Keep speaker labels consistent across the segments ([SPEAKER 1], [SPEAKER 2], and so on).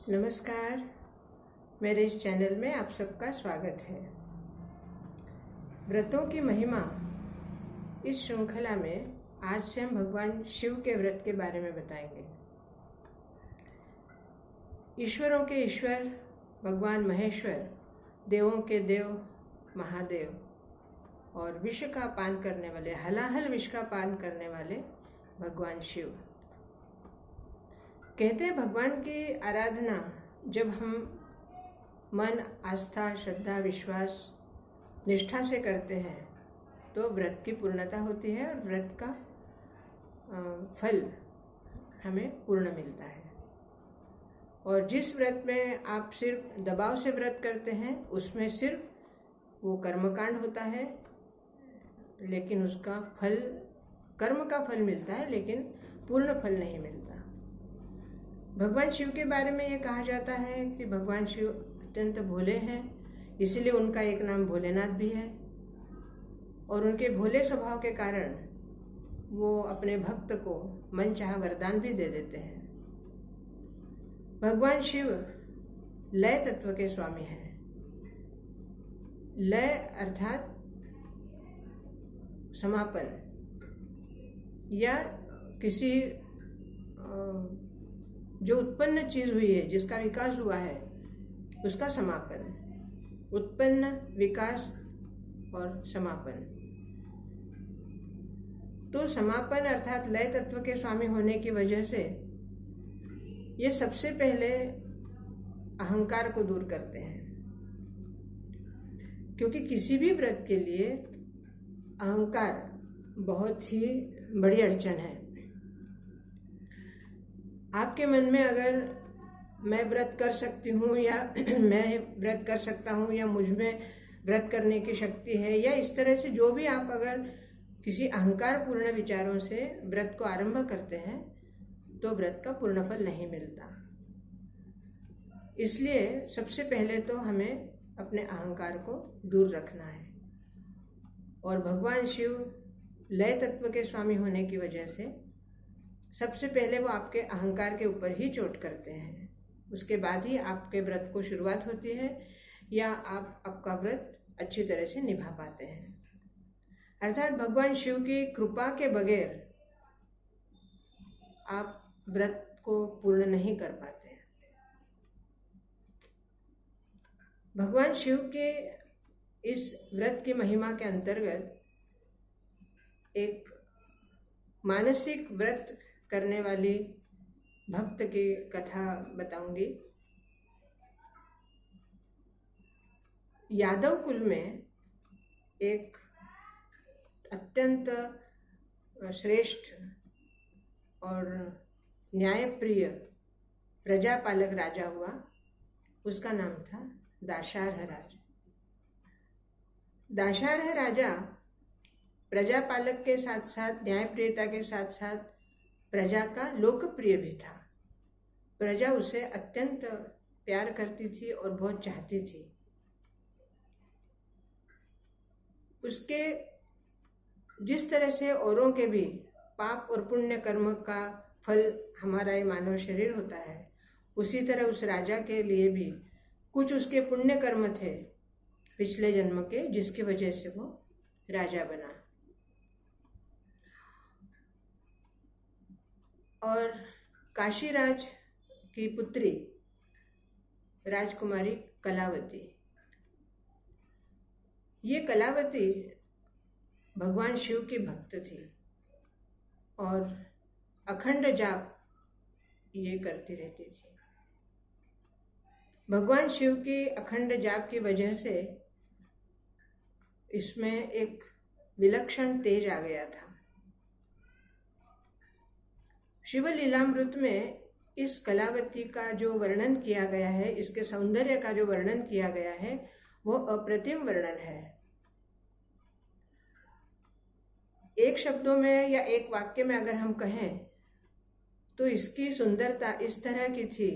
[SPEAKER 1] नमस्कार। मेरे इस चैनल में आप सबका स्वागत है। व्रतों की महिमा इस श्रृंखला में आज से हम भगवान शिव के व्रत के बारे में बताएंगे। ईश्वरों के ईश्वर भगवान महेश्वर, देवों के देव महादेव और विष का पान करने वाले, हलाहल विष का पान करने वाले भगवान शिव। कहते हैं भगवान की आराधना जब हम मन, आस्था, श्रद्धा, विश्वास, निष्ठा से करते हैं तो व्रत की पूर्णता होती है और व्रत का फल हमें पूर्ण मिलता है। और जिस व्रत में आप सिर्फ दबाव से व्रत करते हैं उसमें सिर्फ वो कर्मकांड होता है, लेकिन उसका फल, कर्म का फल मिलता है लेकिन पूर्ण फल नहीं मिलता। भगवान शिव के बारे में ये कहा जाता है कि भगवान शिव अत्यंत भोले हैं, इसलिए उनका एक नाम भोलेनाथ भी है। और उनके भोले स्वभाव के कारण वो अपने भक्त को मनचाहा वरदान भी दे देते हैं। भगवान शिव लय तत्व के स्वामी हैं। लय अर्थात समापन, या किसी जो उत्पन्न चीज हुई है, जिसका विकास हुआ है, उसका समापन। उत्पन्न, विकास और समापन। तो समापन अर्थात लय तत्व के स्वामी होने की वजह से ये सबसे पहले अहंकार को दूर करते हैं, क्योंकि किसी भी व्रत के लिए अहंकार बहुत ही बड़ी अड़चन है। आपके मन में अगर मैं व्रत कर सकती हूँ या मैं व्रत कर सकता हूँ या मुझ में व्रत करने की शक्ति है, या इस तरह से जो भी आप अगर किसी अहंकार पूर्ण विचारों से व्रत को आरंभ करते हैं तो व्रत का पूर्ण फल नहीं मिलता। इसलिए सबसे पहले तो हमें अपने अहंकार को दूर रखना है। और भगवान शिव लय तत्व के स्वामी होने की वजह से सबसे पहले वो आपके अहंकार के ऊपर ही चोट करते हैं। उसके बाद ही आपके व्रत को शुरुआत होती है या आप आपका व्रत अच्छी तरह से निभा पाते हैं। अर्थात भगवान शिव की कृपा के बगैर आप व्रत को पूर्ण नहीं कर पाते। भगवान शिव के इस व्रत की महिमा के अंतर्गत एक मानसिक व्रत करने वाली भक्त की कथा बताऊंगी। यादव कुल में एक अत्यंत श्रेष्ठ और न्यायप्रिय प्रजापालक राजा हुआ। उसका नाम था दाशार्ह राजा। दाशार्ह राजा प्रजापालक के साथ साथ, न्यायप्रियता के साथ साथ प्रजा का लोकप्रिय भी था। प्रजा उसे अत्यंत प्यार करती थी और बहुत चाहती थी। उसके जिस तरह से औरों के भी पाप और पुण्य कर्म का फल हमारा ये मानव शरीर होता है, उसी तरह उस राजा के लिए भी कुछ उसके पुण्य कर्म थे पिछले जन्म के, जिसकी वजह से वो राजा बना। और काशीराज की पुत्री राजकुमारी कलावती, ये कलावती भगवान शिव की भक्त थी और अखंड जाप ये करती रहती थी। भगवान शिव की अखंड जाप की वजह से इसमें एक विलक्षण तेज आ गया था। शिव लीलामृत में इस कलावती का जो वर्णन किया गया है, इसके सौंदर्य का जो वर्णन किया गया है, वो अप्रतिम वर्णन है। एक शब्दों में या एक वाक्य में अगर हम कहें तो इसकी सुंदरता इस तरह की थी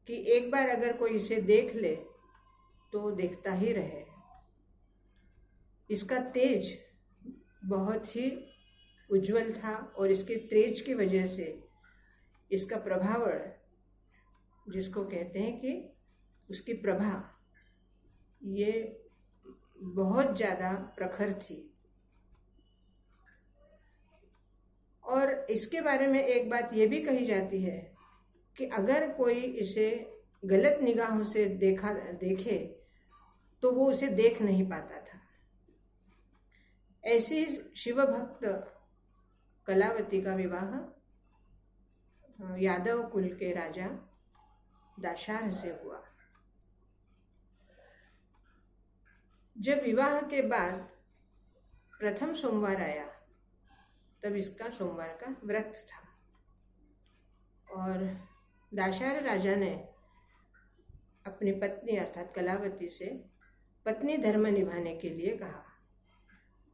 [SPEAKER 1] कि एक बार अगर कोई इसे देख ले तो देखता ही रहे। इसका तेज बहुत ही उज्जवल था और इसके तेज की वजह से इसका प्रभाव जिसको कहते हैं कि उसकी प्रभा ये बहुत ज़्यादा प्रखर थी। और इसके बारे में एक बात ये भी कही जाती है कि अगर कोई इसे गलत निगाहों से देखे तो वो उसे देख नहीं पाता था। ऐसी शिव भक्त कलावती का विवाह यादव कुल के राजा दाशार से हुआ। जब विवाह के बाद प्रथम सोमवार आया तब इसका सोमवार का व्रत था और दाशार राजा ने अपनी पत्नी अर्थात कलावती से पत्नी धर्म निभाने के लिए कहा।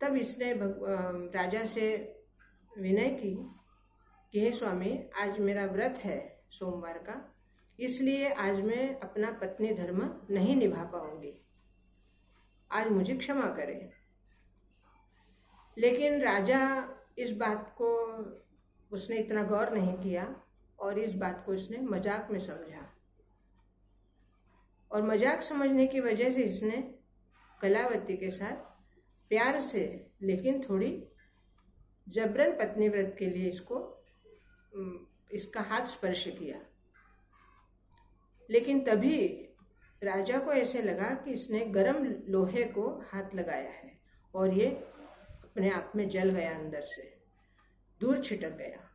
[SPEAKER 1] तब इसने राजा से विनय की कि हे स्वामी, आज मेरा व्रत है सोमवार का, इसलिए आज मैं अपना पत्नी धर्म नहीं निभा पाऊंगी, आज मुझे क्षमा करें। लेकिन राजा इस बात को उसने इतना गौर नहीं किया और इस बात को उसने मजाक में समझा और मजाक समझने की वजह से इसने कलावती के साथ प्यार से लेकिन थोड़ी जबरन पत्नी व्रत के लिए इसका हाथ स्पर्श किया। लेकिन तभी राजा को ऐसे लगा कि इसने गर्म लोहे को हाथ लगाया है और ये अपने आप में जल गया, अंदर से दूर छिटक गया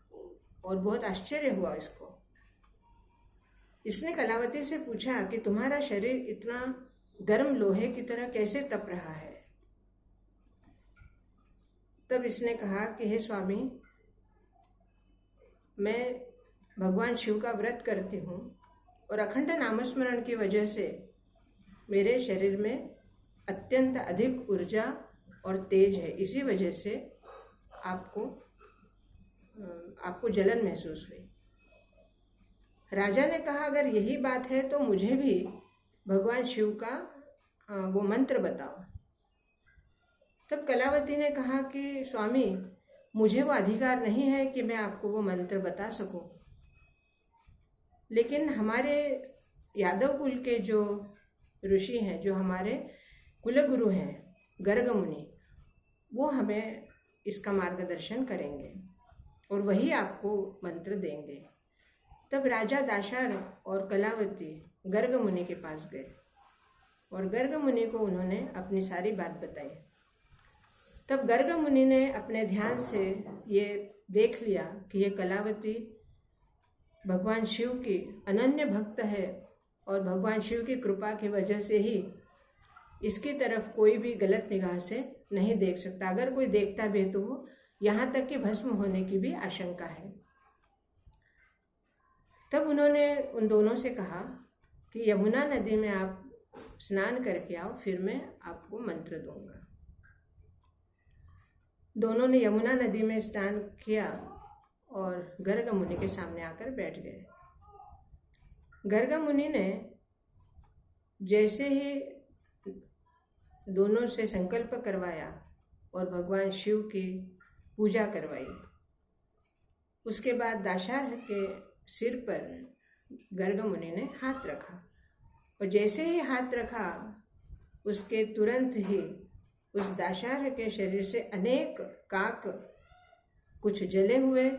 [SPEAKER 1] और बहुत आश्चर्य हुआ इसको। इसने कलावती से पूछा कि तुम्हारा शरीर इतना गर्म लोहे की तरह कैसे तप रहा है। तब इसने कहा कि हे स्वामी, मैं भगवान शिव का व्रत करती हूँ और अखंड नामस्मरण की वजह से मेरे शरीर में अत्यंत अधिक ऊर्जा और तेज है, इसी वजह से आपको जलन महसूस हुई। राजा ने कहा अगर यही बात है तो मुझे भी भगवान शिव का वो मंत्र बताओ। तब कलावती ने कहा कि स्वामी, मुझे वो अधिकार नहीं है कि मैं आपको वो मंत्र बता सकूं, लेकिन हमारे यादव कुल के जो ऋषि हैं, जो हमारे कुलगुरु हैं गर्ग मुनि, वो हमें इसका मार्गदर्शन करेंगे और वही आपको मंत्र देंगे। तब राजा दाशार और कलावती गर्ग मुनि के पास गए और गर्ग मुनि को उन्होंने अपनी सारी बात बताई। तब गर्ग मुनि ने अपने ध्यान से ये देख लिया कि ये कलावती भगवान शिव की अनन्य भक्त है और भगवान शिव की कृपा की वजह से ही इसकी तरफ कोई भी गलत निगाह से नहीं देख सकता। अगर कोई देखता भी है तो वो यहाँ तक कि भस्म होने की भी आशंका है। तब उन्होंने उन दोनों से कहा कि यमुना नदी में आप स्नान करके आओ, फिर मैं आपको मंत्र दूंगा। दोनों ने यमुना नदी में स्नान किया और गर्ग मुनि के सामने आकर बैठ गए। गर्ग मुनि ने जैसे ही दोनों से संकल्प करवाया और भगवान शिव की पूजा करवाई, उसके बाद दाशार के सिर पर गर्ग मुनि ने हाथ रखा और जैसे ही हाथ रखा उसके तुरंत ही उस दाशार के शरीर से अनेक काक कुछ जले हुए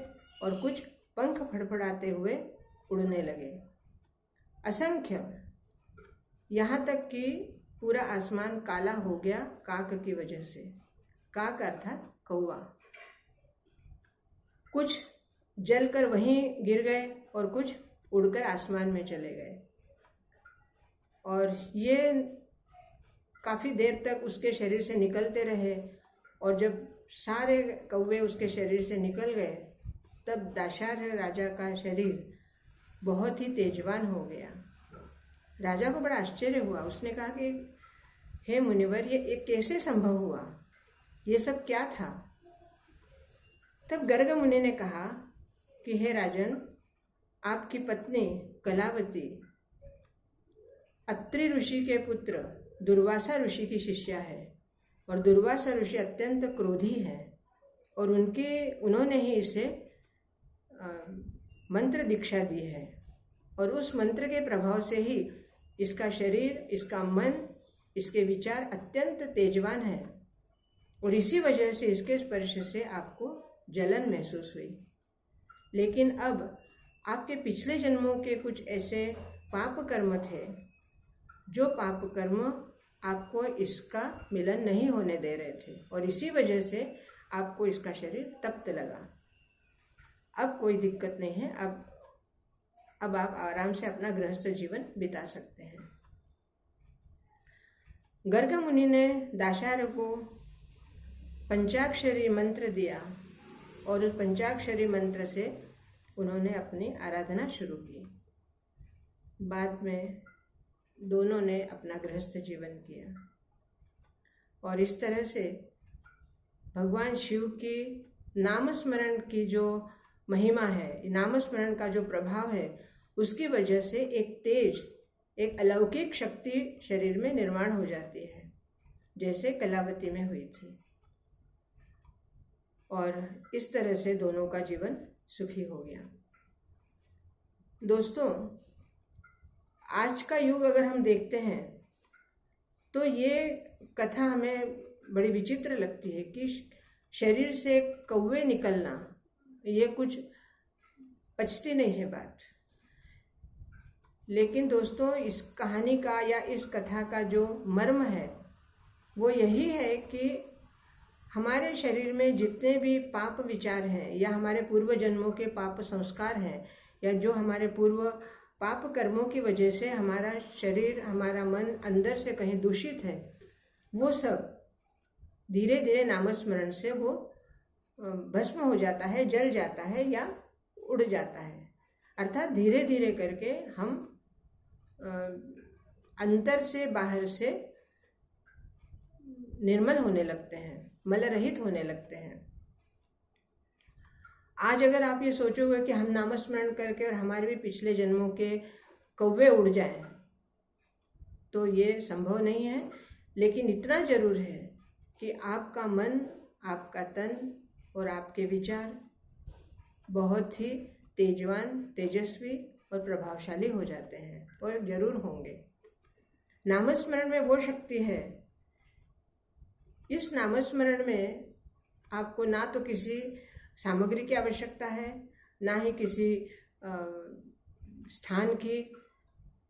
[SPEAKER 1] और कुछ पंख फड़फड़ाते हुए उड़ने लगे, असंख्य, यहाँ तक कि पूरा आसमान काला हो गया काक की वजह से। काक अर्थात कौवा। कुछ जलकर वहीं गिर गए और कुछ उड़कर आसमान में चले गए और ये काफ़ी देर तक उसके शरीर से निकलते रहे और जब सारे कौवे उसके शरीर से निकल गए तब दाशार राजा का शरीर बहुत ही तेजवान हो गया। राजा को बड़ा आश्चर्य हुआ। उसने कहा कि हे मुनिवर, ये कैसे संभव हुआ, ये सब क्या था? तब गर्ग मुनि ने कहा कि हे राजन, आपकी पत्नी कलावती अत्रि ऋषि के पुत्र दुर्वासा ऋषि की शिष्या है और दुर्वासा ऋषि अत्यंत क्रोधी है और उन्होंने ही इसे मंत्र दीक्षा दी है और उस मंत्र के प्रभाव से ही इसका शरीर, इसका मन, इसके विचार अत्यंत तेजवान है और इसी वजह से इसके स्पर्श से आपको जलन महसूस हुई। लेकिन अब आपके पिछले जन्मों के कुछ ऐसे पाप कर्म थे जो पाप कर्म आपको इसका मिलन नहीं होने दे रहे थे और इसी वजह से आपको इसका शरीर तप्त लगा। अब कोई दिक्कत नहीं है, अब आप आराम से अपना गृहस्थ जीवन बिता सकते हैं। गर्ग मुनि ने दाशार्य को पंचाक्षरी मंत्र दिया और उस पंचाक्षरी मंत्र से उन्होंने अपनी आराधना शुरू की। बाद में दोनों ने अपना गृहस्थ जीवन किया और इस तरह से भगवान शिव की नामस्मरण की जो महिमा है, नामस्मरण का जो प्रभाव है, उसकी वजह से एक तेज, एक अलौकिक शक्ति शरीर में निर्माण हो जाती है, जैसे कलावती में हुई थी। और इस तरह से दोनों का जीवन सुखी हो गया। दोस्तों, आज का युग अगर हम देखते हैं तो ये कथा हमें बड़ी विचित्र लगती है कि शरीर से कौवे निकलना, ये कुछ पचती नहीं है बात। लेकिन दोस्तों, इस कहानी का या इस कथा का जो मर्म है वो यही है कि हमारे शरीर में जितने भी पाप विचार हैं या हमारे पूर्व जन्मों के पाप संस्कार हैं या जो हमारे पूर्व पाप कर्मों की वजह से हमारा शरीर, हमारा मन अंदर से कहीं दूषित है, वो सब धीरे धीरे नामस्मरण से वो भस्म हो जाता है, जल जाता है या उड़ जाता है। अर्थात धीरे धीरे करके हम अंतर से, बाहर से निर्मल होने लगते हैं, मल रहित होने लगते हैं। आज अगर आप ये सोचोगे कि हम नामस्मरण करके और हमारे भी पिछले जन्मों के कौवे उड़ जाएं, तो ये संभव नहीं है। लेकिन इतना जरूर है कि आपका मन, आपका तन और आपके विचार बहुत ही तेजवान, तेजस्वी और प्रभावशाली हो जाते हैं और जरूर होंगे। नामस्मरण में वो शक्ति है, इस नामस्मरण में आपको ना तो किसी सामग्री की आवश्यकता है, ना ही किसी स्थान की।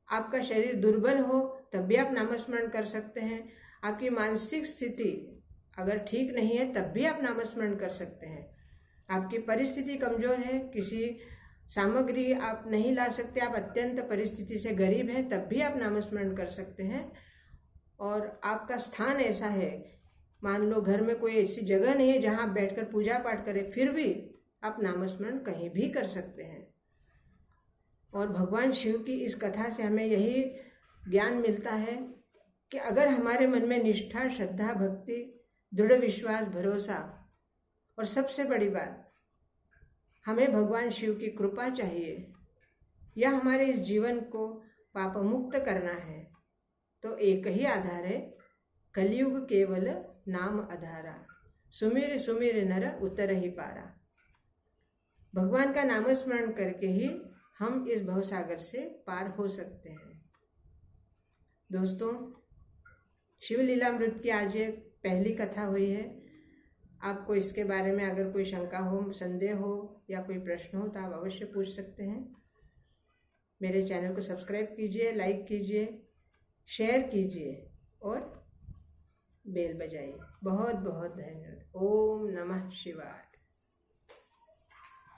[SPEAKER 1] आपका शरीर दुर्बल हो तब भी आप नामस्मरण कर सकते हैं। आपकी मानसिक स्थिति अगर ठीक नहीं है तब भी आप नामस्मरण कर सकते हैं। आपकी परिस्थिति कमजोर है, किसी सामग्री आप नहीं ला सकते, आप अत्यंत परिस्थिति से गरीब हैं, तब भी आप नामस्मरण कर सकते हैं। और आपका स्थान ऐसा है, मान लो घर में कोई ऐसी जगह नहीं है जहां आप बैठकर पूजा पाठ करें, फिर भी आप नामस्मरण कहीं भी कर सकते हैं। और भगवान शिव की इस कथा से हमें यही ज्ञान मिलता है कि अगर हमारे मन में निष्ठा, श्रद्धा, भक्ति, दृढ़ विश्वास, भरोसा और सबसे बड़ी बात, हमें भगवान शिव की कृपा चाहिए या हमारे इस जीवन को पाप मुक्त करना है, तो एक ही आधार है, कलयुग केवल नाम आधारा, सुमिर सुमिर नर उतर ही पारा। भगवान का नामस्मरण करके ही हम इस भवसागर से पार हो सकते हैं। दोस्तों, शिव लीलामृत की आज ये पहली कथा हुई है। आपको इसके बारे में अगर कोई शंका हो, संदेह हो या कोई प्रश्न हो तो आप अवश्य पूछ सकते हैं। मेरे चैनल को सब्सक्राइब कीजिए, लाइक कीजिए, शेयर कीजिए और बेल बजाइए। बहुत बहुत धन्यवाद। ओम नमः शिवाय।